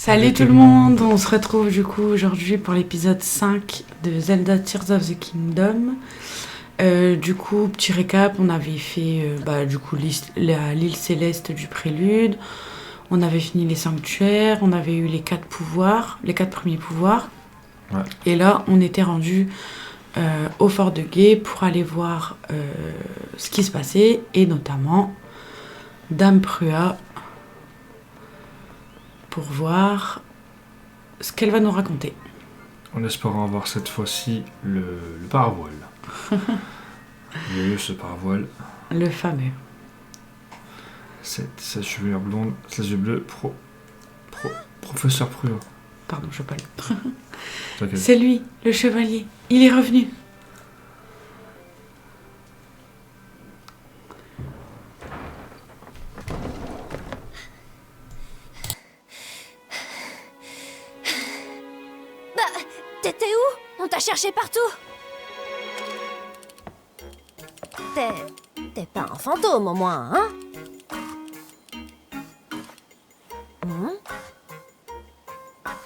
Salut tout le monde, on se retrouve du coup aujourd'hui pour l'épisode 5 de Zelda Tears of the Kingdom. Du coup, petit récap, on avait fait l'île céleste du prélude, on avait fini les sanctuaires, on avait eu les 4 pouvoirs, les 4 premiers pouvoirs. Ouais. Et là, on était rendu au fort de Gué pour aller voir ce qui se passait, et notamment Dame Prua, pour voir ce qu'elle va nous raconter. En espérant avoir cette fois-ci le paravoile. Ce paravoile. Le fameux. Sa chevelure blonde, ses yeux bleus, professeur Prua. Pardon, je peux pas. Okay. C'est lui, le chevalier. Il est revenu. T'étais où? On t'a cherché partout. T'es pas un fantôme au moins, hein?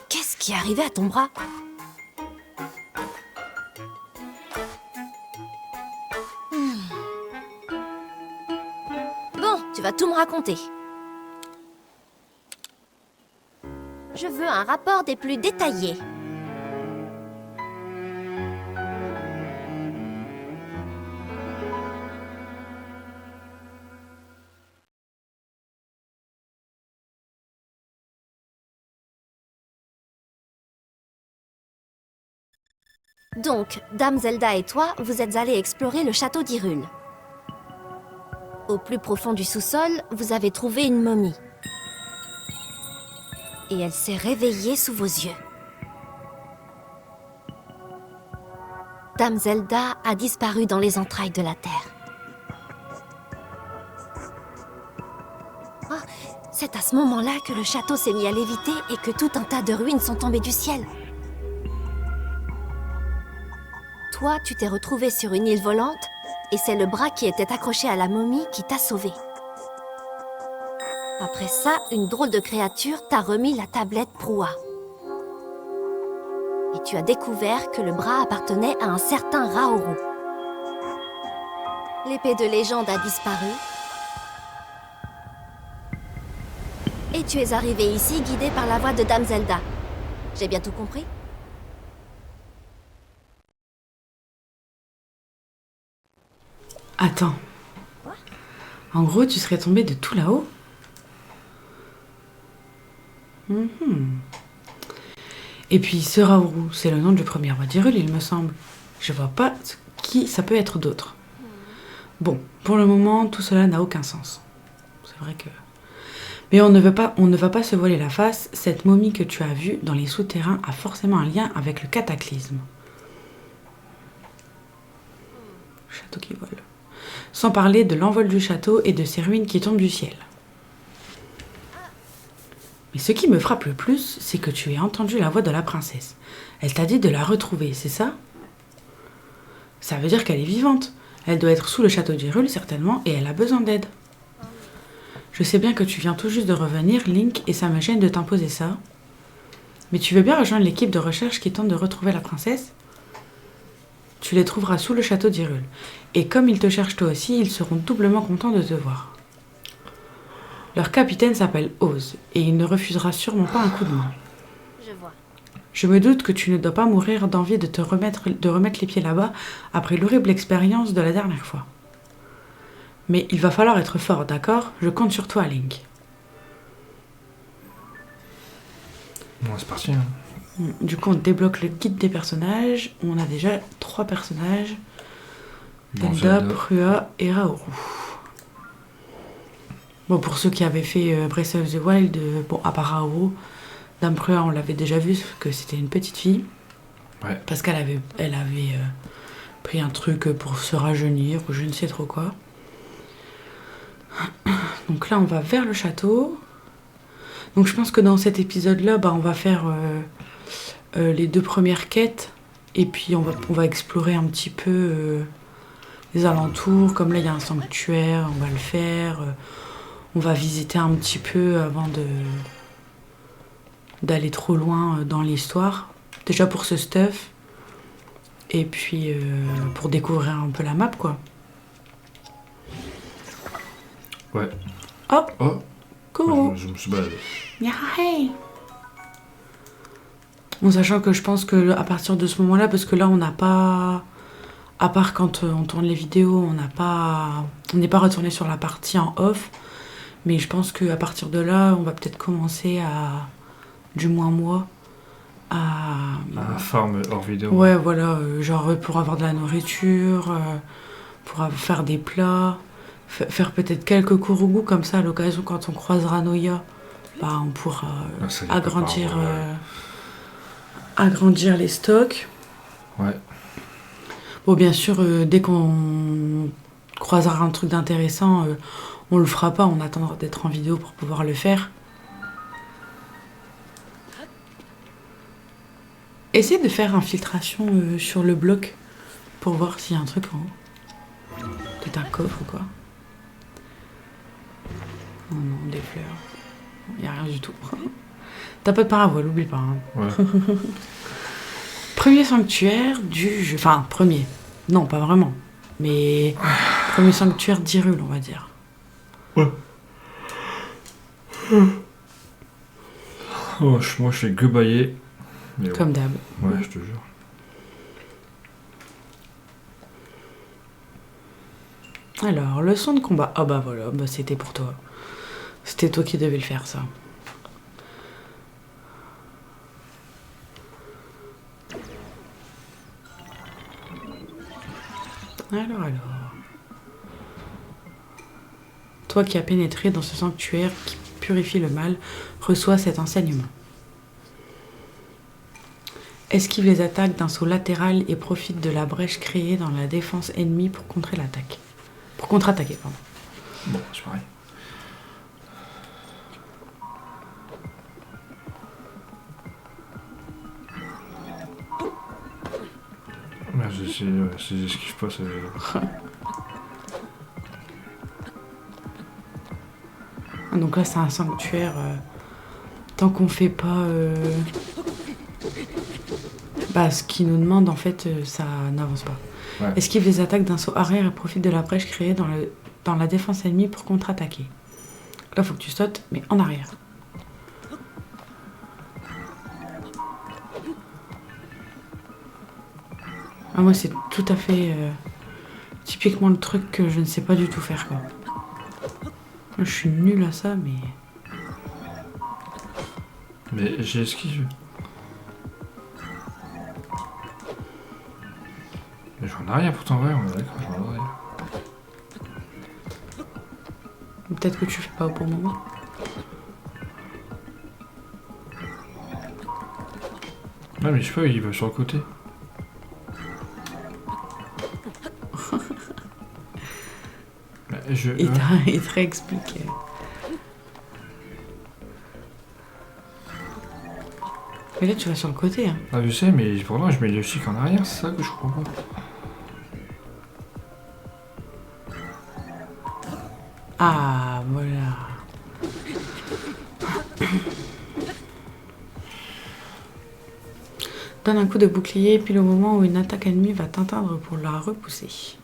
Qu'est-ce qui est arrivé à ton bras? Bon, tu vas tout me raconter. Je veux un rapport des plus détaillés. Donc, Dame Zelda et toi, vous êtes allés explorer le château d'Hyrule. Au plus profond du sous-sol, vous avez trouvé une momie. Et elle s'est réveillée sous vos yeux. Dame Zelda a disparu dans les entrailles de la Terre. Oh, c'est à ce moment-là que le château s'est mis à léviter et que tout un tas de ruines sont tombées du ciel. Toi, tu t'es retrouvé sur une île volante, et c'est le bras qui était accroché à la momie qui t'a sauvé. Après ça, une drôle de créature t'a remis la tablette Prua. Et tu as découvert que le bras appartenait à un certain Raoru. L'épée de légende a disparu. Et tu es arrivé ici guidé par la voix de Dame Zelda. J'ai bien tout compris ? Attends. En gros, tu serais tombé de tout là-haut? Et puis, ce Raoru, c'est le nom du premier roi d'Hyrule, il me semble. Je vois pas qui ça peut être d'autre. Bon, pour le moment, tout cela n'a aucun sens. C'est vrai que... Mais on ne va pas se voiler la face, cette momie que tu as vue dans les souterrains a forcément un lien avec le cataclysme. Château qui vole. Sans parler de l'envol du château et de ses ruines qui tombent du ciel. Mais ce qui me frappe le plus, c'est que tu aies entendu la voix de la princesse. Elle t'a dit de la retrouver, c'est ça? Ça veut dire qu'elle est vivante. Elle doit être sous le château d'Hyrule, certainement, et elle a besoin d'aide. Je sais bien que tu viens tout juste de revenir, Link, et ça me gêne de t'imposer ça. Mais tu veux bien rejoindre l'équipe de recherche qui tente de retrouver la princesse? Tu les trouveras sous le château d'Hyrule. Et comme ils te cherchent toi aussi, ils seront doublement contents de te voir. Leur capitaine s'appelle Oz, et il ne refusera sûrement pas un coup de main. Je vois. Je me doute que tu ne dois pas mourir d'envie de remettre les pieds là-bas après l'horrible expérience de la dernière fois. Mais il va falloir être fort, d'accord? Je compte sur toi, Link. Bon, c'est parti. Hein. Du coup, on débloque le guide des personnages. On a déjà 3 personnages. Zelda, Prua et Raoru. Bon, pour ceux qui avaient fait Breath of the Wild, à part Raoru, Dame Prua, on l'avait déjà vu, que c'était une petite fille. Ouais. Parce qu'elle avait pris un truc pour se rajeunir, ou je ne sais trop quoi. Donc là, on va vers le château. Donc je pense que dans cet épisode-là, on va faire les 2 premières quêtes. Et puis on va explorer un petit peu les alentours. Comme là, il y a un sanctuaire, on va le faire. On va visiter un petit peu avant d'aller trop loin dans l'histoire. Déjà pour ce stuff. Et puis pour découvrir un peu la map, quoi. Ouais. Oh, Oh, cool. je me suis baladé. Yahé. Bon, sachant que je pense que à partir de ce moment-là, parce que là on n'a pas, à part quand on tourne les vidéos, on n'est pas retourné sur la partie en off, mais je pense qu'à partir de là, on va peut-être commencer à, du moins moi, à Farm hors vidéo. ouais, voilà, genre pour avoir de la nourriture, pour faire des plats, faire peut-être quelques kurugu comme ça à l'occasion quand on croisera Noya, bah on pourra Ah, ça, y a pas par agrandir. rapport, ouais. Agrandir les stocks. Ouais. Bon, bien sûr, dès qu'on croisera un truc d'intéressant, on le fera pas, on attendra d'être en vidéo pour pouvoir le faire. Essaye de faire infiltration sur le bloc pour voir s'il y a un truc en haut. Peut-être un coffre ou quoi. Non, non, des fleurs. Il n'y a rien du tout. T'as pas de paravoile, oublie pas. Hein. Ouais. Premier sanctuaire du jeu. Enfin, premier. Non, pas vraiment. Mais premier sanctuaire d'Hyrule, on va dire. Ouais. Oh, moi, je fais que bailler. Mais ouais. Comme d'hab. Ouais, je te jure. Alors, leçon de combat. Ah bah voilà, bah c'était pour toi. C'était toi qui devais le faire, ça. Alors. Toi qui as pénétré dans ce sanctuaire qui purifie le mal, reçois cet enseignement. Esquive les attaques d'un saut latéral et profite de la brèche créée dans la défense ennemie pour contrer l'attaque. Pour contre-attaquer, pardon. Bon, c'est pareil. Merde, si j'esquive pas, ça... Donc là, c'est un sanctuaire. Tant qu'on fait pas ce qu'il nous demande, en fait, ça n'avance pas. Ouais. Esquive les attaques d'un saut arrière et profite de la brèche créée dans la défense ennemie pour contre-attaquer. Là, faut que tu sautes, mais en arrière. Ah, moi, c'est tout à fait typiquement le truc que je ne sais pas du tout faire, quoi. Je suis nulle à ça, mais... Mais j'ai esquivé. Mais j'en ai rien pourtant, ouais, on est d'accord, j'en ai rien. Peut-être que tu fais pas au bon moment. Ouais, mais je sais pas, il va sur le côté. Il t'a réexpliqué. Mais là, tu vas sur le côté, hein. Ah, je sais, mais pourtant, je mets le stick en arrière, c'est ça que je comprends pas. Ah, voilà. Donne un coup de bouclier, pile au moment où une attaque ennemie va t'atteindre pour la repousser.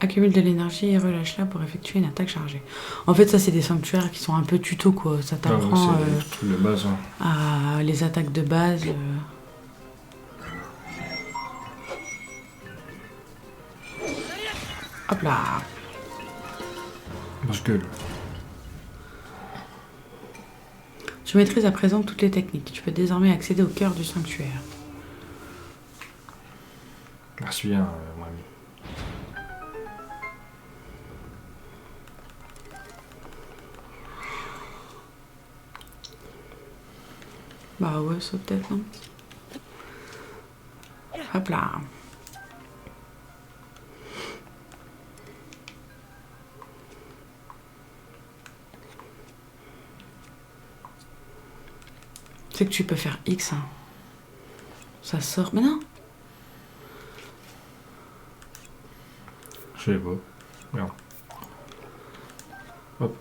Accumule de l'énergie et relâche-la pour effectuer une attaque chargée. En fait, ça, c'est des sanctuaires qui sont un peu tuto, quoi. Ça t'apprend c'est le base, hein. à les attaques de base. Hop là. Parce que... Tu maîtrises à présent toutes les techniques. Tu peux désormais accéder au cœur du sanctuaire. Merci bien, mon ami. Bah ouais, ça peut-être, non? Hop là. Tu sais que tu peux faire X, hein. Ça sort. Mais non! Je sais pas. Merde. Hop.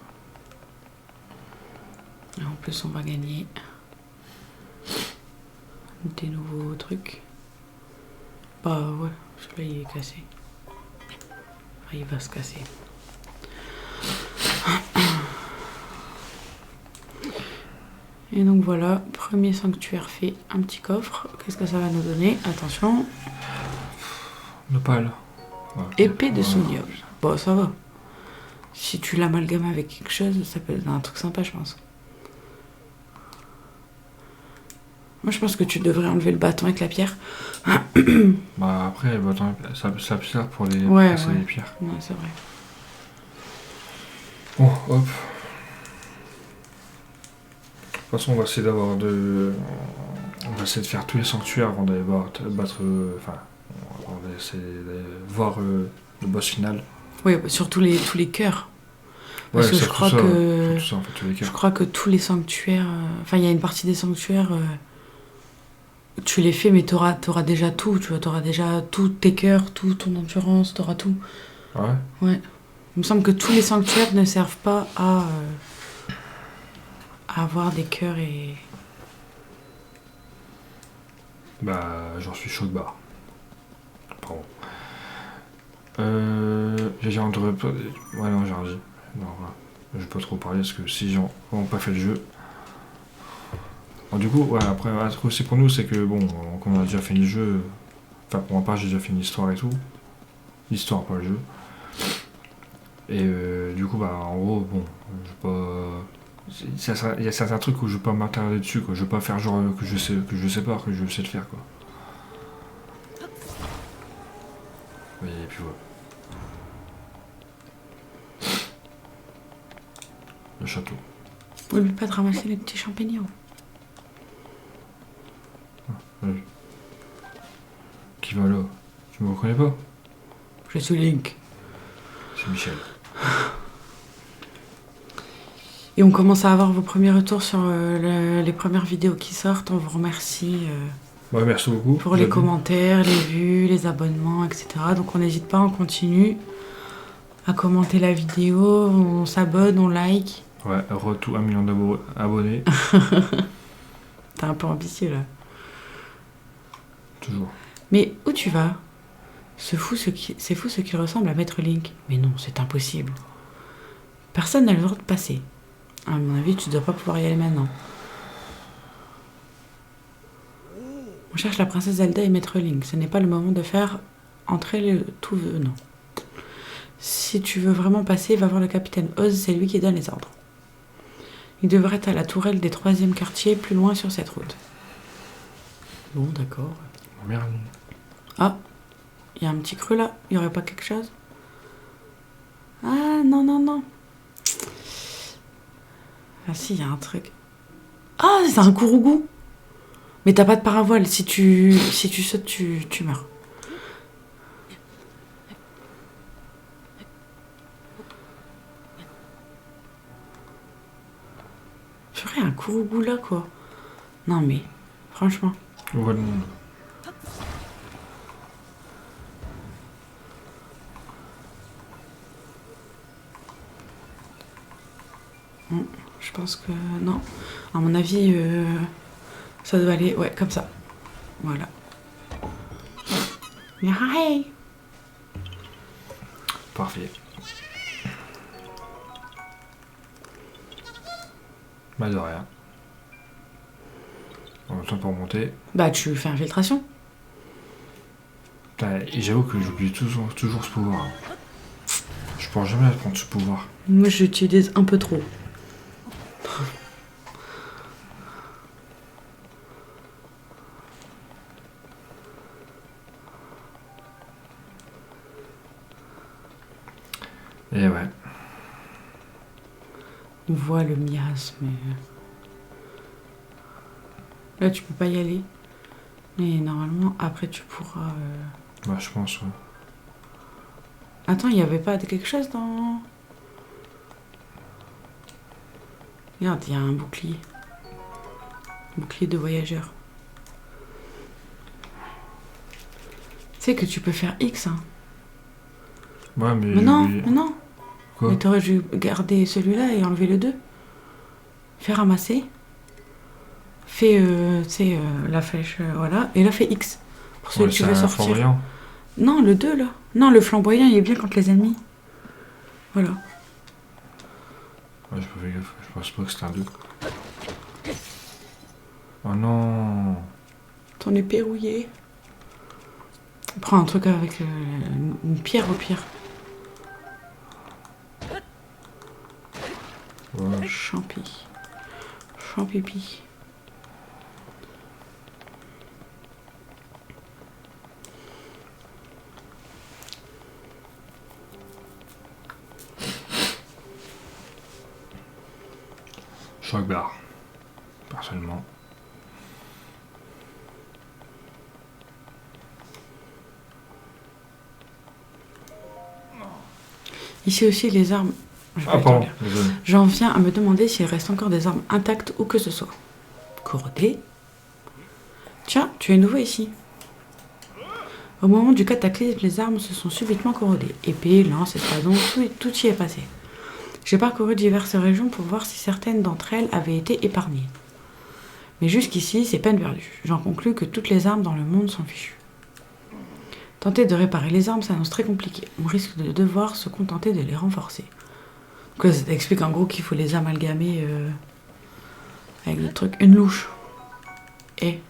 Et en plus, on va gagner des nouveaux trucs. Bah ouais, celui-là il est cassé. Enfin, il va se casser. Et donc voilà, premier sanctuaire fait, un petit coffre. Qu'est-ce que ça va nous donner? Attention, Nopal. Ouais. épée de Ouais. Sonia. Bon, ça va. Si tu l'amalgames avec quelque chose, ça peut être un truc sympa, je pense. Moi, je pense que tu devrais enlever le bâton avec la pierre. Bah après, bah, attends, ça sert pour les Ouais, casser ouais. les pierres. Ouais, c'est vrai. Bon, hop. De toute façon, on va essayer d'avoir on va essayer de faire tous les sanctuaires avant d'aller battre. Enfin, on va essayer d'aller voir le boss final. Oui, bah, sur tous les cœurs. Parce que je surtout crois ça, que. surtout ça, en fait, tous les Je cœurs. crois que tous les sanctuaires. Enfin, il y a une partie des sanctuaires. Tu les fais, mais t'auras déjà tout. Tu vois, t'auras déjà tous tes cœurs, toute ton endurance, t'auras tout. Ah ouais. Il me semble que tous les sanctuaires ne servent pas à avoir des cœurs et. Bah, j'en suis chaud de barre. Pardon. J'ai dit entre. Ouais, non, j'ai rien dit. Non, voilà. Je vais pas trop parler parce que si gens n'ont pas fait le jeu. Bon, du coup, ouais, après, un truc aussi pour nous, c'est que bon, comme on a déjà fait le jeu. Enfin, pour ma part, j'ai déjà fait l'histoire et tout. L'histoire, pas le jeu. Et du coup, bah, en gros, bon, je vais pas. Il y a certains trucs où je vais pas m'attarder dessus, quoi. Je vais pas faire genre que je sais pas, que je sais le faire, quoi. Et puis voilà. Le château. N'oublie pas de ramasser les petits champignons. Oui. Qui va là? Tu me reconnais pas? Je suis Link. C'est Michel. Et on commence à avoir vos premiers retours sur les premières vidéos qui sortent. On vous remercie Ouais, merci beaucoup. pour les commentaires, les vues, les abonnements, etc. Donc on n'hésite pas, on continue à commenter la vidéo, on s'abonne, on like. Ouais, retour 1 million d'abonnés. T'es un peu ambitieux là. Toujours. Mais où tu vas? C'est fou ce qui ressemble à Maître Link. Mais non, c'est impossible. Personne n'a le droit de passer. À mon avis, tu ne dois pas pouvoir y aller maintenant. On cherche la princesse Zelda et Maître Link. Ce n'est pas le moment de faire entrer tout venant. Si tu veux vraiment passer, va voir le capitaine Oz, c'est lui qui donne les ordres. Il devrait être à la tourelle des 3e quartiers, plus loin sur cette route. Bon, d'accord. Oh, merde. Ah, il y a un petit creux là. Il n'y aurait pas quelque chose? Ah, non, non, non. Ah si, il y a un truc. Ah, c'est un courougou. Mais t'as pas de paravoile. Si tu sautes, tu meurs. J'aurais un courougou là, quoi. Non, mais, franchement. On voit le monde. Je pense que non. À mon avis, ça doit aller, ouais, comme ça. Voilà. Hey. Parfait. Bah de rien. En même temps pour monter. Bah, tu fais infiltration. Putain, et j'avoue que j'oublie toujours ce pouvoir. Je pourrais jamais apprendre ce pouvoir. Moi, j'utilise un peu trop. Et ouais. On voit le miasme. Là, tu peux pas y aller. Mais normalement, après, tu pourras... Bah je pense, ouais. Attends, il y avait pas quelque chose dans... Regarde, il y a un bouclier. Bouclier de voyageur. Tu sais que tu peux faire X, hein. Ouais, mais... Mais non. Quoi? Mais t'aurais dû garder celui-là et enlever le 2. Fais ramasser. Fais, tu sais, la flèche, voilà. Et là, fais X. Pour celui Ouais, que tu c'est veux un sortir. flamboyant. Non, le 2, là. Non, le flamboyant, il est bien contre les ennemis. Voilà. Ouais, j'ai pas fait gaffe. Je pense pas que c'était un 2. Oh non. Ton épée rouillée. Prends un truc avec une pierre au pire. Ouais. Champipi. Choc barre. Personnellement. Ici aussi, les armes... Je vais Ah, pardon. attendre. Désolé. J'en viens à me demander s'il reste encore des armes intactes ou que ce soit. Corrodées. Tiens, tu es nouveau ici. Au moment du cataclysme, les armes se sont subitement corrodées. Épées, lances, espadons, tout y est passé. J'ai parcouru diverses régions pour voir si certaines d'entre elles avaient été épargnées. Mais jusqu'ici, c'est peine perdue. J'en conclus que toutes les armes dans le monde sont fichues. Tenter de réparer les armes s'annonce très compliqué. On risque de devoir se contenter de les renforcer. Donc là, ça explique en gros qu'il faut les amalgamer avec le truc. Une louche. Et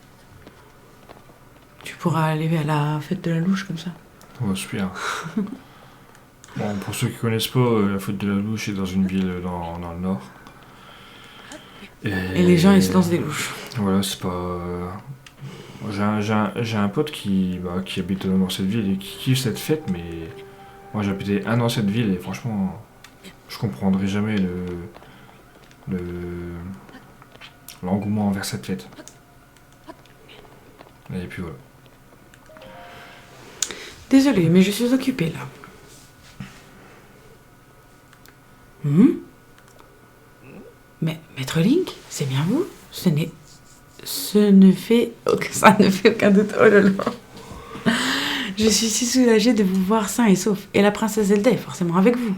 tu pourras aller à la fête de la louche comme ça. Ouais, super. Bon, pour ceux qui connaissent pas, la faute de la louche est dans une ville dans le nord. Et les gens, ils se lancent des louches. Voilà, c'est pas... J'ai un pote qui habite dans cette ville et qui kiffe cette fête, mais moi j'ai habité 1 an dans cette ville et franchement, je comprendrai jamais l'engouement envers cette fête. Et puis voilà. Désolée, mais je suis occupée là. Mais Maître Link, c'est bien vous? Ça ne fait aucun doute. Oh là là. Je suis si soulagée de vous voir sain et sauf. Et la princesse Zelda est forcément avec vous.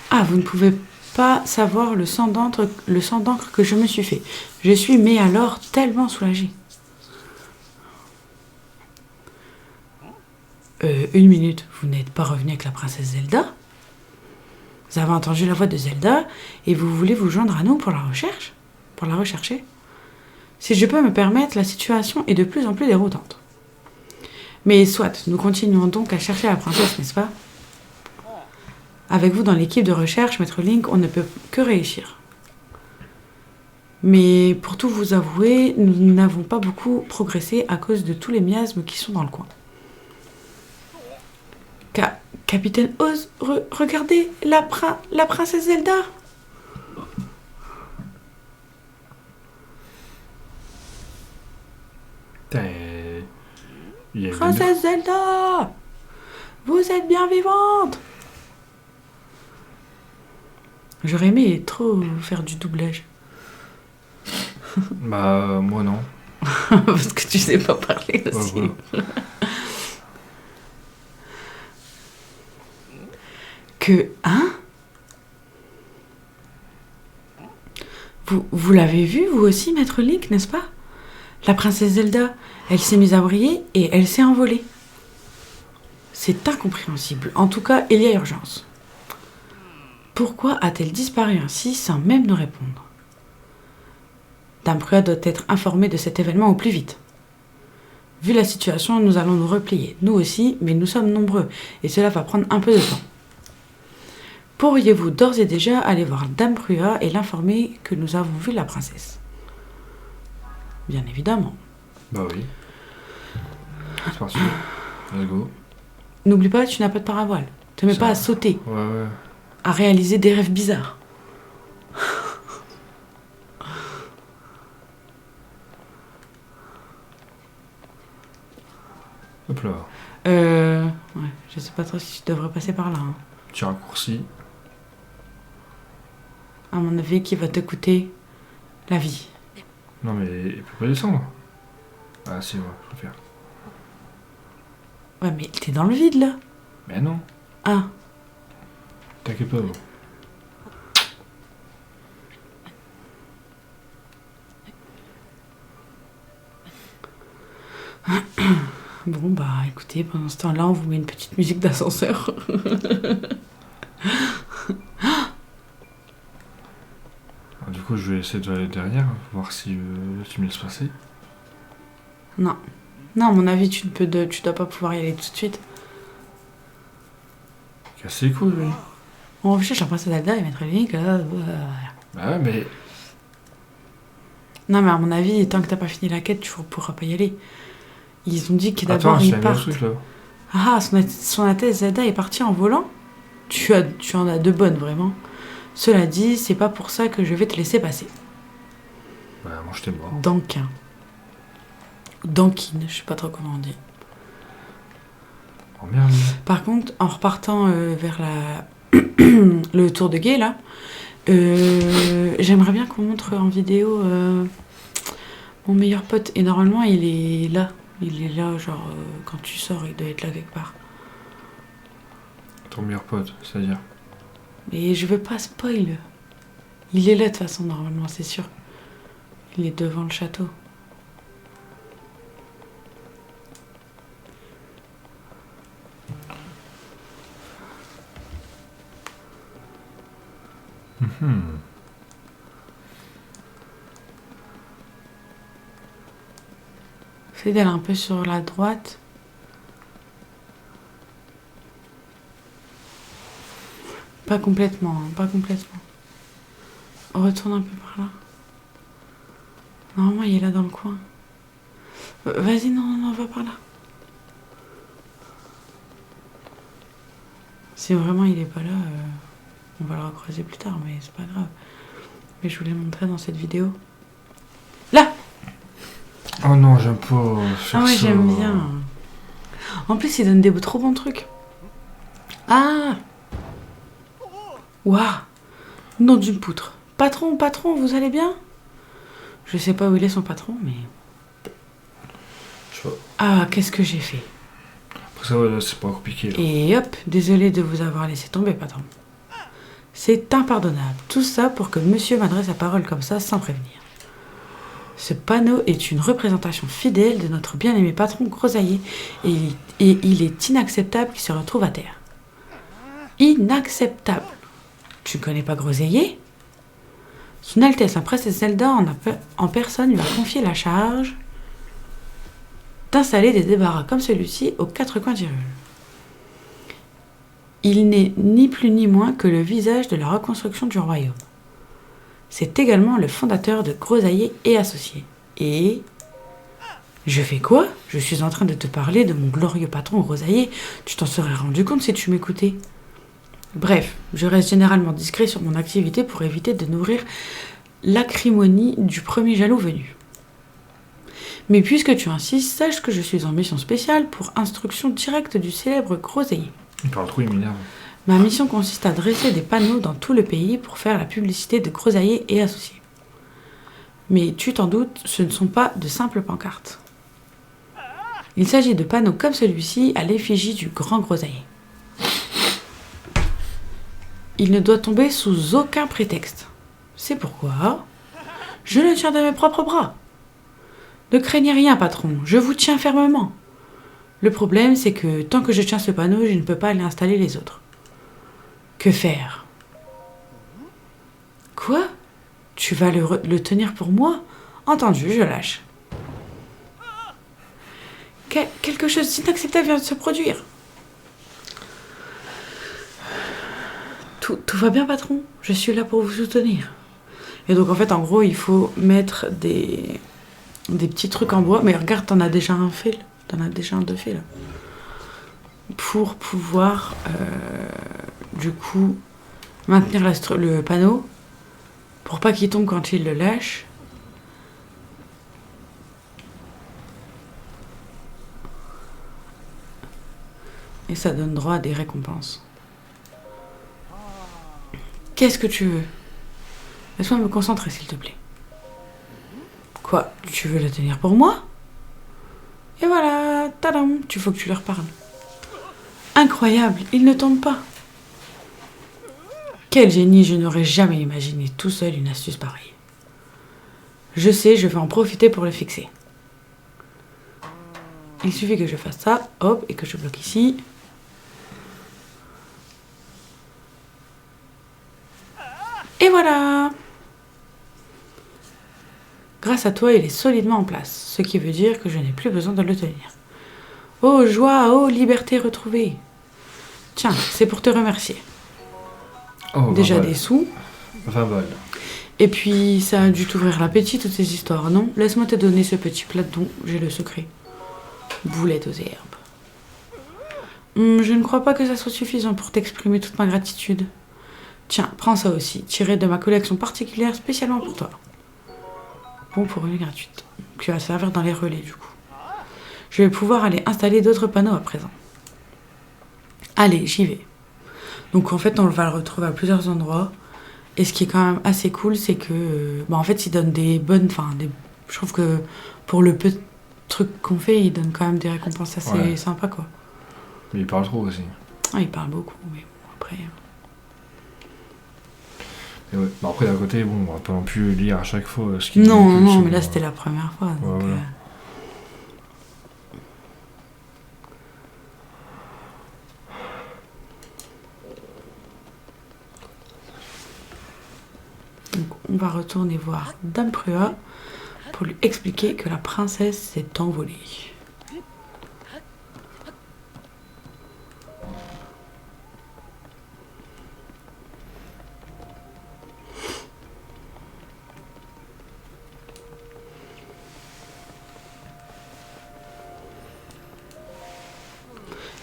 Ah, vous ne pouvez pas savoir le sang d'encre que je me suis fait. Je suis, mais alors, tellement soulagée. Une minute, vous n'êtes pas revenu avec la princesse Zelda? Vous avez entendu la voix de Zelda et vous voulez vous joindre à nous pour la recherche? Pour la rechercher? Si je peux me permettre, la situation est de plus en plus déroutante. Mais soit, nous continuons donc à chercher la princesse, n'est-ce pas? Avec vous dans l'équipe de recherche, Maître Link, on ne peut que réussir. Mais pour tout vous avouer, nous n'avons pas beaucoup progressé à cause de tous les miasmes qui sont dans le coin. Capitaine Oz, regardez, la princesse Zelda. Princesse Zelda, vous êtes bien vivante. J'aurais aimé trop faire du doublage. Bah, moi non. Parce que tu sais pas parler aussi. Ouais, voilà. Hein? Vous l'avez vu, vous aussi, Maître Link, n'est-ce pas? La princesse Zelda, elle s'est mise à briller et elle s'est envolée. C'est incompréhensible. En tout cas, il y a urgence. Pourquoi a-t-elle disparu ainsi sans même nous répondre? Dame Prua doit être informée de cet événement au plus vite. Vu la situation, nous allons nous replier. Nous aussi, mais nous sommes nombreux et cela va prendre un peu de temps. Pourriez-vous d'ores et déjà aller voir Dame Prua et l'informer que nous avons vu la princesse? Bien évidemment. Bah oui. C'est parti. Let's go. N'oublie pas, tu n'as pas de paravoile. Te mets pas à sauter, Ouais. à réaliser des rêves bizarres. Hop là. Ouais, je sais pas trop si tu devrais passer par là. Hein. Petit raccourci. À mon avis, qui va te coûter la vie. Non mais il peut pas descendre. Ah si, ouais, je peux faire. Ouais, mais t'es dans le vide là. Mais non, Ah, t'inquiète pas. Bon. bon bah écoutez, pendant ce temps-là, on vous met une petite musique d'ascenseur. Du coup, je vais essayer de aller derrière, voir si tu me laisses passer. Non. Non, à mon avis, tu dois pas pouvoir y aller tout de suite. Casse les couilles, lui. On va chercher la princesse Zelda et mettre le link. Bah ouais, mais. Non, mais à mon avis, tant que t'as pas fini la quête, tu pourras pas y aller. Ils ont dit que Attends, d'abord je ils fais un partent. truc là. Ah, son Altesse Zelda est partie en volant? Tu en as de bonnes, vraiment. Cela dit, c'est pas pour ça que je vais te laisser passer. Bah, moi je t'ai mort. Dankin. Dankin, je sais pas trop comment on dit. Oh merde. Par contre, en repartant vers le tour de guet, là, j'aimerais bien qu'on montre en vidéo mon meilleur pote. Et normalement, il est là. Il est là, genre, quand tu sors, il doit être là quelque part. Ton meilleur pote, c'est-à-dire. Mais je veux pas spoil. Il est là de toute façon, normalement, c'est sûr. Il est devant le château. Fais d'aller un peu sur la droite. Pas complètement, hein, pas complètement. Retourne un peu par là. Normalement, il est là dans le coin. Vas-y, non, va par là. Si vraiment il est pas là, on va le recroiser plus tard, mais c'est pas grave. Mais je voulais le montrer dans cette vidéo. Là! Oh non, j'aime pas faire Ah ouais, ça. j'aime bien. En plus, il donne des trop bons trucs. Ah! Waouh! Nom d'une poutre. Patron, vous allez bien? Je sais pas où il est son patron, mais... Je sais pas. Ah, qu'est-ce que j'ai fait? Après ça, ouais, là, c'est pas compliqué. Là. Et hop, désolé de vous avoir laissé tomber, patron. C'est impardonnable. Tout ça pour que monsieur m'adresse la parole comme ça, sans prévenir. Ce panneau est une représentation fidèle de notre bien-aimé patron grosaillé et il est inacceptable qu'il se retrouve à terre. Inacceptable. Tu ne connais pas Groseillier? Son Altesse la Princesse Zelda en personne lui a confié la charge d'installer des débarras comme celui-ci aux quatre coins d'Hyrule. Il n'est ni plus ni moins que le visage de la reconstruction du royaume. C'est également le fondateur de Grosaillé et Associés. Et... Je fais quoi? Je suis en train de te parler de mon glorieux patron Grosaillé. Tu t'en serais rendu compte si tu m'écoutais. Bref, je reste généralement discret sur mon activité pour éviter de nourrir l'acrimonie du premier jaloux venu. Mais puisque tu insistes, sache que je suis en mission spéciale pour instruction directe du célèbre Grosaillé. Il parle trop, il m'énerve. Ma mission consiste à dresser des panneaux dans tout le pays pour faire la publicité de Grosaillé et Associés. Mais tu t'en doutes, ce ne sont pas de simples pancartes. Il s'agit de panneaux comme celui-ci à l'effigie du grand Grosaillé. Il ne doit tomber sous aucun prétexte. C'est pourquoi je le tiens de mes propres bras. Ne craignez rien, patron, je vous tiens fermement. Le problème, c'est que tant que je tiens ce panneau, je ne peux pas aller installer les autres. Que faire? Quoi? Tu vas le tenir pour moi? Entendu, je lâche. Quelque chose d'inacceptable vient de se produire. Tout va bien, patron? Je suis là pour vous soutenir. Et donc, en fait, en gros, il faut mettre des petits trucs en bois. Mais regarde, t'en as déjà un fil. T'en as déjà un de fil. Pour pouvoir, du coup, maintenir le panneau. Pour pas qu'il tombe quand il le lâche. Et ça donne droit à des récompenses. Qu'est-ce que tu veux? Laisse-moi me concentrer, s'il te plaît. Quoi? Tu veux la tenir pour moi? Et voilà, tadam, faut que tu leur parles. Incroyable, il ne tombe pas. Quel génie, je n'aurais jamais imaginé tout seul une astuce pareille. Je sais, je vais en profiter pour le fixer. Il suffit que je fasse ça, hop, et que je bloque ici. Et voilà! Grâce à toi, il est solidement en place, ce qui veut dire que je n'ai plus besoin de le tenir. Oh joie, oh liberté retrouvée! Tiens, c'est pour te remercier. Oh, Déjà 20 des balles. sous. 20 balles. Et puis, ça a dû t'ouvrir l'appétit, toutes ces histoires, non? Laisse-moi te donner ce petit plat dont j'ai le secret. Boulette aux herbes. Je ne crois pas que ça soit suffisant pour t'exprimer toute ma gratitude. Tiens, prends ça aussi, tiré de ma collection particulière spécialement pour toi. Bon pour une gratuite, qui va servir dans les relais du coup. Je vais pouvoir aller installer d'autres panneaux à présent. Allez, j'y vais. Donc en fait, on va le retrouver à plusieurs endroits. Et ce qui est quand même assez cool, c'est que... en fait, il donne des bonnes... je trouve que pour le peu de trucs qu'on fait, il donne quand même des récompenses assez sympas, quoi. Mais il parle trop aussi. Ah, il parle beaucoup, mais bon, après... Et ouais. Bah après, d'un côté, bon, on va pas non plus lire à chaque fois ce qu'il Non, dit. non, mais là, c'était la première fois. Donc, voilà. Donc, on va retourner voir Dame Prua pour lui expliquer que la princesse s'est envolée.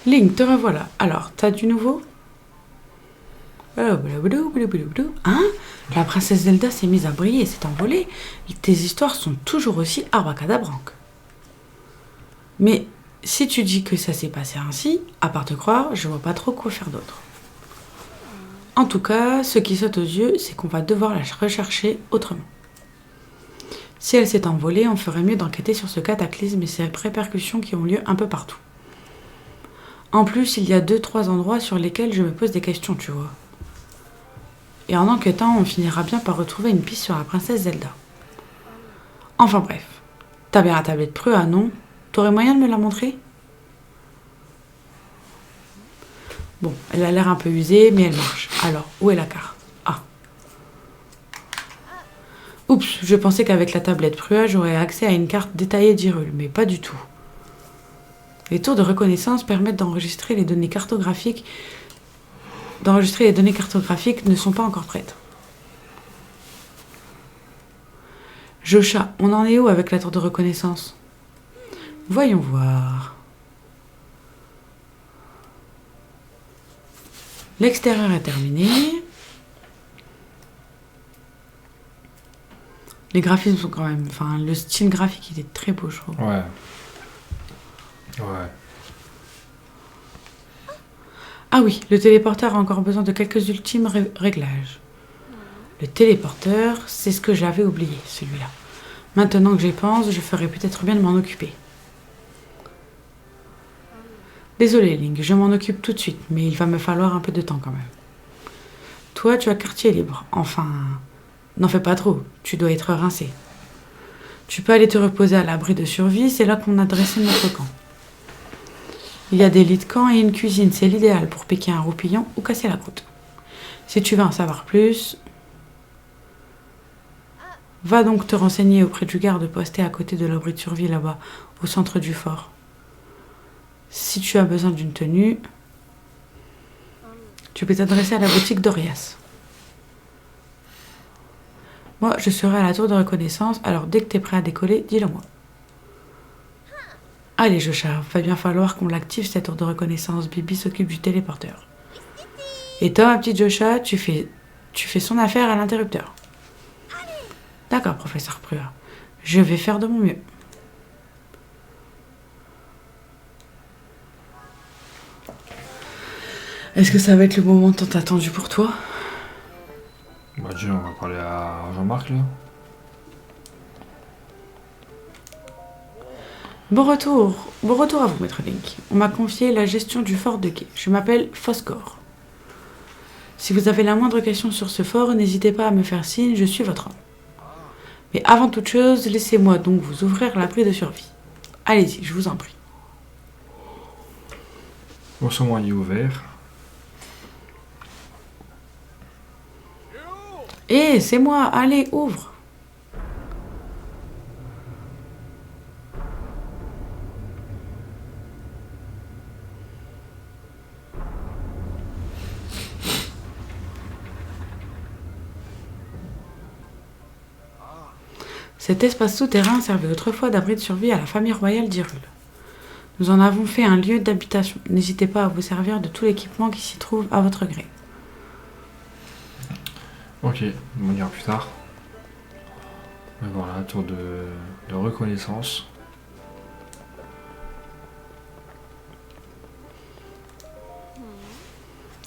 Link, te revoilà. Alors, t'as du nouveau? Hein? La princesse Zelda s'est mise à briller et s'est envolée. Tes histoires sont toujours aussi abracadabranques. Mais si tu dis que ça s'est passé ainsi, à part te croire, je vois pas trop quoi faire d'autre. En tout cas, ce qui saute aux yeux, c'est qu'on va devoir la rechercher autrement. Si elle s'est envolée, on ferait mieux d'enquêter sur ce cataclysme et ses répercussions qui ont lieu un peu partout. En plus, il y a 2-3 endroits sur lesquels je me pose des questions, tu vois. Et en enquêtant, on finira bien par retrouver une piste sur la princesse Zelda. Enfin bref. T'as bien la tablette Prua, non? T'aurais moyen de me la montrer? Bon, elle a l'air un peu usée, mais elle marche. Alors, où est la carte? Ah. Oups, je pensais qu'avec la tablette Prua, j'aurais accès à une carte détaillée d'Hyrule, mais pas du tout. Les tours de reconnaissance permettent d'enregistrer les données cartographiques. Les données cartographiques ne sont pas encore prêtes. Josha, on en est où avec la tour de reconnaissance? Voyons voir. L'extérieur est terminé. Les graphismes sont quand même... le style graphique, il est très beau, je trouve. Ouais. Ouais. Ah oui, le téléporteur a encore besoin de quelques ultimes réglages. Le téléporteur, c'est ce que j'avais oublié, celui-là. Maintenant que j'y pense, je ferais peut-être bien de m'en occuper. Désolé, Link, je m'en occupe tout de suite, mais il va me falloir un peu de temps quand même. Toi, tu as quartier libre. Enfin, n'en fais pas trop, tu dois être rincé. Tu peux aller te reposer à l'abri de survie, c'est là qu'on a dressé notre camp. Il y a des lits de camp et une cuisine, c'est l'idéal pour piquer un roupillon ou casser la croûte. Si tu veux en savoir plus, va donc te renseigner auprès du garde posté à côté de l'abri de survie là-bas, au centre du fort. Si tu as besoin d'une tenue, tu peux t'adresser à la boutique d'Orias. Moi, je serai à la tour de reconnaissance, alors dès que t'es prêt à décoller, dis-le moi. Allez, Josha, va bien falloir qu'on l'active cette tour de reconnaissance. Bibi s'occupe du téléporteur. Et toi, ma petite Josha, tu fais son affaire à l'interrupteur. D'accord, professeur Prua. Je vais faire de mon mieux. Est-ce que ça va être le moment tant attendu pour toi? Bah déjà, on va parler à Jean-Marc, là. Bon retour à vous, maître Link. On m'a confié la gestion du fort de quai. Je m'appelle Phoscor. Si vous avez la moindre question sur ce fort, n'hésitez pas à me faire signe, je suis votre homme. Mais avant toute chose, laissez-moi donc vous ouvrir l'abri de survie. Allez-y, je vous en prie. Bon, son moyen est ouvert. Hé, c'est moi, allez, ouvre. Cet espace souterrain servait autrefois d'abri de survie à la famille royale d'Hyrule. Nous en avons fait un lieu d'habitation. N'hésitez pas à vous servir de tout l'équipement qui s'y trouve à votre gré. Ok, on dira plus tard. Et voilà, tour de reconnaissance.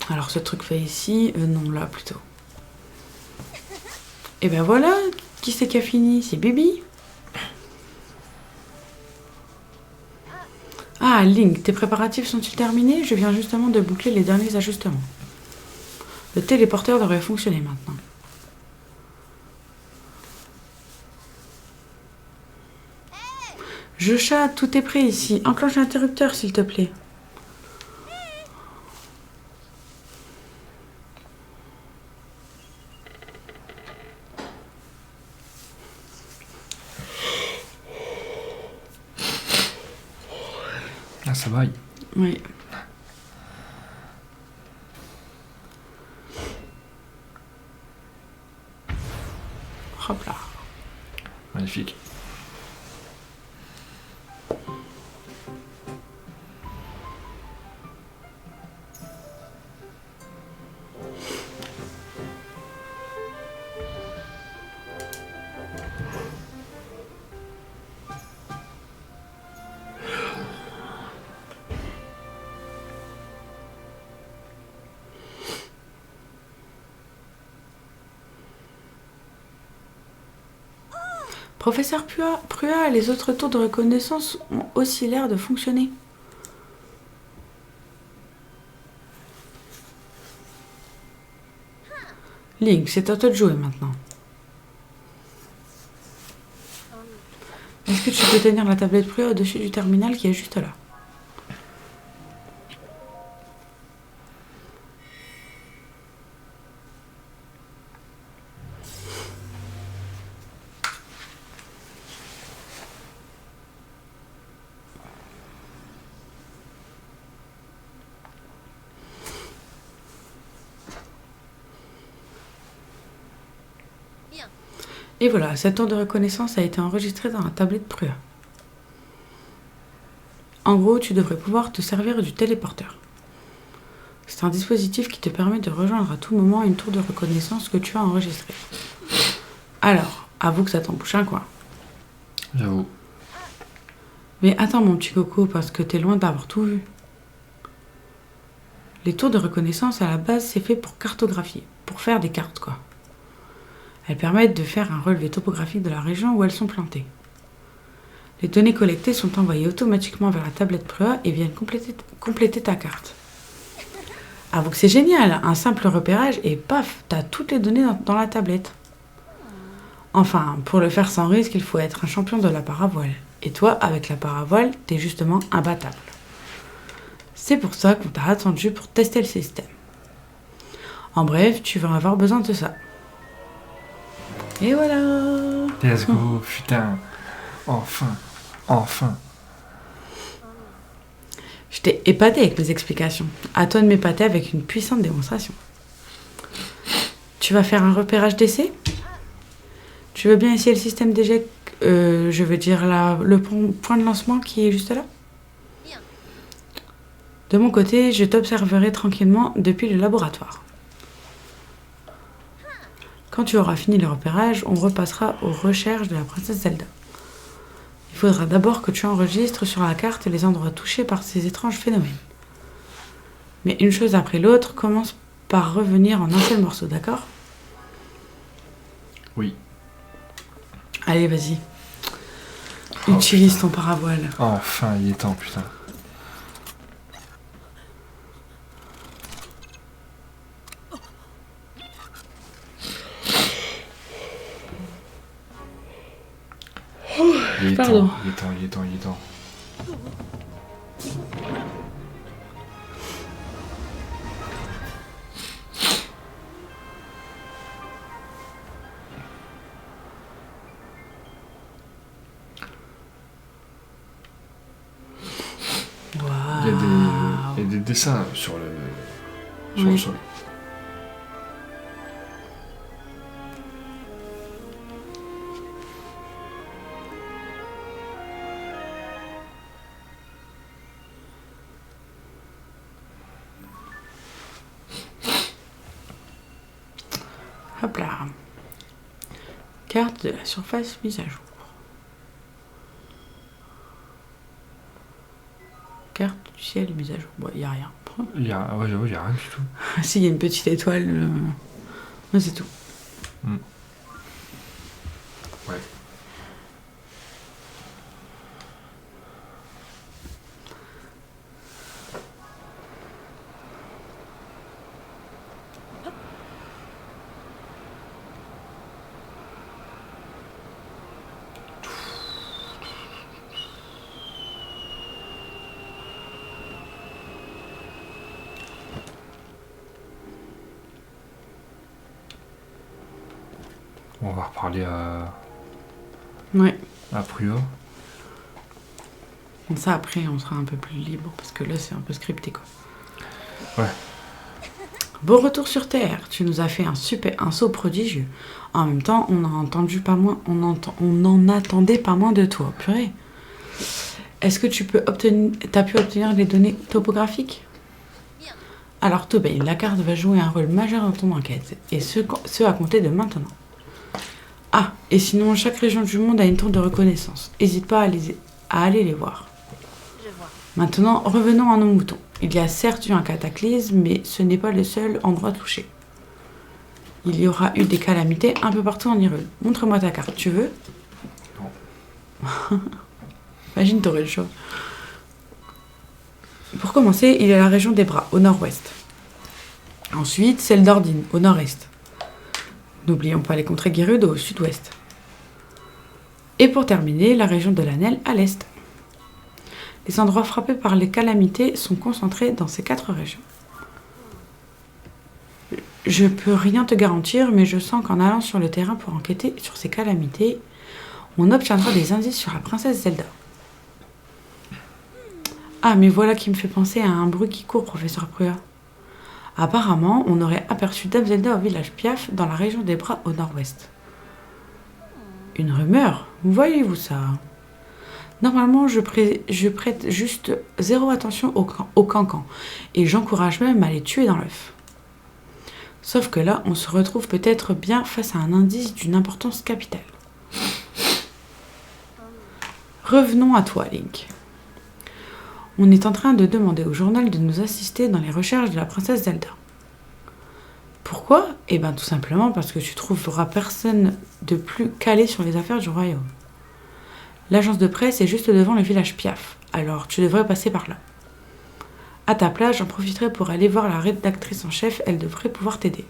Alors ce truc fait ici, non là plutôt. Et ben voilà, qui c'est qui a fini? C'est Bibi. Ah Link, tes préparatifs sont-ils terminés? Je viens justement de boucler les derniers ajustements. Le téléporteur devrait fonctionner maintenant. Je chatte, tout est prêt ici. Enclenche l'interrupteur s'il te plaît. Ah, ça vaille. Oui. Hop là. Magnifique. Professeur Prua, les autres tours de reconnaissance ont aussi l'air de fonctionner. Link, c'est à toi de jouer maintenant. Est-ce que tu peux tenir la tablette Prua au-dessus du terminal qui est juste là? Et voilà, cette tour de reconnaissance a été enregistrée dans la tablette Prua. En gros, tu devrais pouvoir te servir du téléporteur. C'est un dispositif qui te permet de rejoindre à tout moment une tour de reconnaissance que tu as enregistrée. Alors, avoue que ça t'embouche un coin. J'avoue. Mais attends mon petit coco, parce que t'es loin d'avoir tout vu. Les tours de reconnaissance, à la base, c'est fait pour cartographier, pour faire des cartes, quoi. Elles permettent de faire un relevé topographique de la région où elles sont plantées. Les données collectées sont envoyées automatiquement vers la tablette Prua et viennent compléter ta carte. Avoue que c'est génial, un simple repérage et paf, t'as toutes les données dans la tablette. Enfin, pour le faire sans risque, il faut être un champion de la paravoile. Et toi, avec la paravoile, t'es justement imbattable. C'est pour ça qu'on t'a attendu pour tester le système. En bref, tu vas avoir besoin de ça. Et voilà. Let's go, putain. Enfin. Je t'ai épaté avec mes explications. À toi de m'épater avec une puissante démonstration. Tu vas faire un repérage d'essai? Tu veux bien essayer le système d'échec, je veux dire le point de lancement qui est juste là? De mon côté, je t'observerai tranquillement depuis le laboratoire. Quand tu auras fini le repérage, on repassera aux recherches de la princesse Zelda. Il faudra d'abord que tu enregistres sur la carte les endroits touchés par ces étranges phénomènes. Mais une chose après l'autre, commence par revenir en un seul morceau, d'accord? Oui. Allez, vas-y. Utilise ton paravoile. Oh, enfin, il est temps, putain. Il est Pardon. temps, il est temps, il est temps, il est temps. Waouh. Il y a des dessins sur le Oui. sol. Hop là. Carte de la surface mise à jour. Carte du ciel mise à jour. Bon, il n'y a rien. Ouais, j'avoue, il y a rien du tout. Ah si, il y a une petite étoile. Ouais, c'est tout. Ouais. On va reparler Ouais. à Prua. Bon, ça, après, on sera un peu plus libre parce que là, c'est un peu scripté, quoi. Ouais. Beau retour sur Terre. Tu nous as fait un saut prodigieux. En même temps, on n'en attendait pas moins de toi. Purée. Est-ce que t'as pu obtenir les données topographiques? Alors, Tobey, la carte va jouer un rôle majeur dans ton enquête, et ce à compter de maintenant. Ah, et sinon, chaque région du monde a une tour de reconnaissance. N'hésite pas à aller les voir. Je vois. Maintenant, revenons à nos moutons. Il y a certes eu un cataclysme, mais ce n'est pas le seul endroit touché. Il y aura eu des calamités un peu partout en Hyrule. Montre-moi ta carte, tu veux? Non. Imagine, t'aurais le choix. Pour commencer, il y a la région des Bras, au nord-ouest. Ensuite, celle d'Ordine, au nord-est. N'oublions pas les contrées Gerudo, au sud-ouest. Et pour terminer, la région de l'Anel, à l'est. Les endroits frappés par les calamités sont concentrés dans ces 4 régions. Je peux rien te garantir, mais je sens qu'en allant sur le terrain pour enquêter sur ces calamités, on obtiendra des indices sur la princesse Zelda. Ah, mais voilà qui me fait penser à un bruit qui court, professeur Prua. Apparemment, on aurait aperçu Dame Zelda au village Piaf, dans la région des Bras au nord-ouest. Une rumeur? Voyez-vous ça? Normalement, je prête juste zéro attention aux cancans, et j'encourage même à les tuer dans l'œuf. Sauf que là, on se retrouve peut-être bien face à un indice d'une importance capitale. Revenons à toi, Link. On est en train de demander au journal de nous assister dans les recherches de la princesse Zelda. Pourquoi? Eh bien, tout simplement parce que tu trouveras personne de plus calé sur les affaires du royaume. L'agence de presse est juste devant le village Piaf, alors tu devrais passer par là. À ta place, j'en profiterai pour aller voir la rédactrice en chef, elle devrait pouvoir t'aider.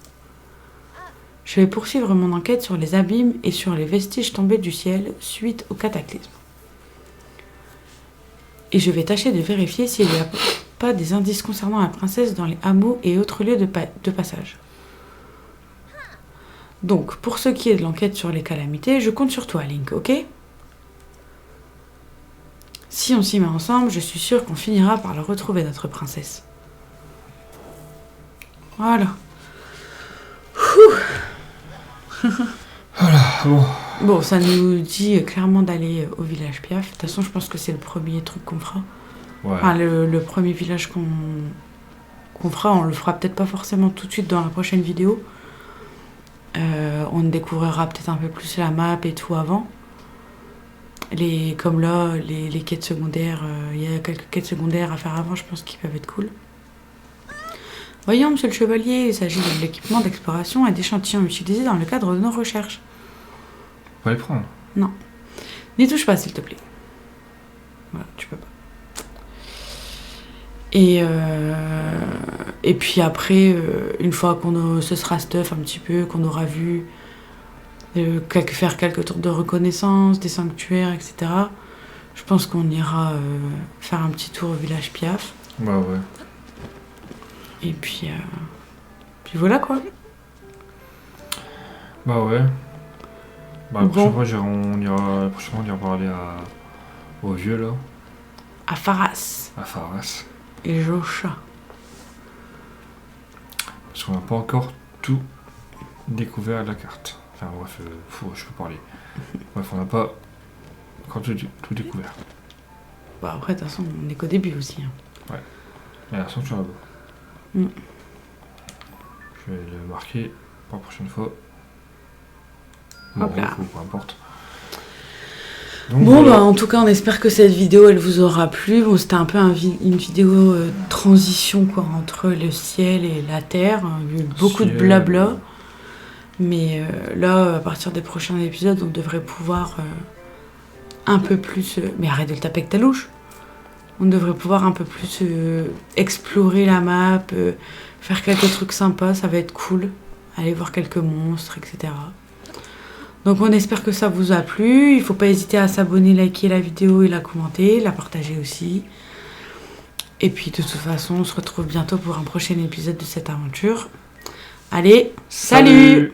Je vais poursuivre mon enquête sur les abîmes et sur les vestiges tombés du ciel suite au cataclysme. Et je vais tâcher de vérifier s'il n'y a pas des indices concernant la princesse dans les hameaux et autres lieux de passage. Donc, pour ce qui est de l'enquête sur les calamités, je compte sur toi, Link, ok? Si on s'y met ensemble, je suis sûre qu'on finira par la retrouver, notre princesse. Voilà. Voilà, bon. Bon, ça nous dit clairement d'aller au village Piaf. De toute façon, je pense que c'est le premier truc qu'on fera. Ouais. Enfin, le premier village qu'on fera, on le fera peut-être pas forcément tout de suite dans la prochaine vidéo. On découvrira peut-être un peu plus la map et tout avant. Comme là, les quêtes secondaires, il y a quelques quêtes secondaires à faire avant, je pense, qui peuvent être cool. Voyons, monsieur le chevalier, il s'agit de l'équipement d'exploration et d'échantillons utilisés dans le cadre de nos recherches. On va les prendre. Non. N'y touche pas, s'il te plaît. Voilà, tu peux pas. Et puis après, une fois qu'on se sera stuff un petit peu, qu'on aura vu faire quelques tours de reconnaissance, des sanctuaires, etc., je pense qu'on ira faire un petit tour au village Piaf. Bah ouais. Et puis voilà quoi. Bah ouais. Bah la Bon. prochaine fois, on ira parler au vieux là, À Faras à Faras. et Jocha. Parce qu'on n'a pas encore tout découvert à la carte. Enfin bref, je peux parler. Bref, on n'a pas encore tout découvert. Bah après, de toute façon, on est qu'au début aussi. Hein. Et la sanctuaire là-bas. Mm. Je vais le marquer pour la prochaine fois. Hop là. Peu importe. Donc, Bon, voilà. bah en tout cas, on espère que cette vidéo, elle vous aura plu. Bon, c'était un peu une vidéo transition quoi, entre le ciel et la terre. Il y a eu beaucoup de blabla. Mais là, à partir des prochains épisodes, on devrait pouvoir un peu plus... mais arrête de le taper avec ta louche. On devrait pouvoir un peu plus explorer la map, faire quelques trucs sympas, ça va être cool. Aller voir quelques monstres, etc. Donc on espère que ça vous a plu. Il ne faut pas hésiter à s'abonner, liker la vidéo et la commenter, la partager aussi. Et puis de toute façon, on se retrouve bientôt pour un prochain épisode de cette aventure. Allez, salut!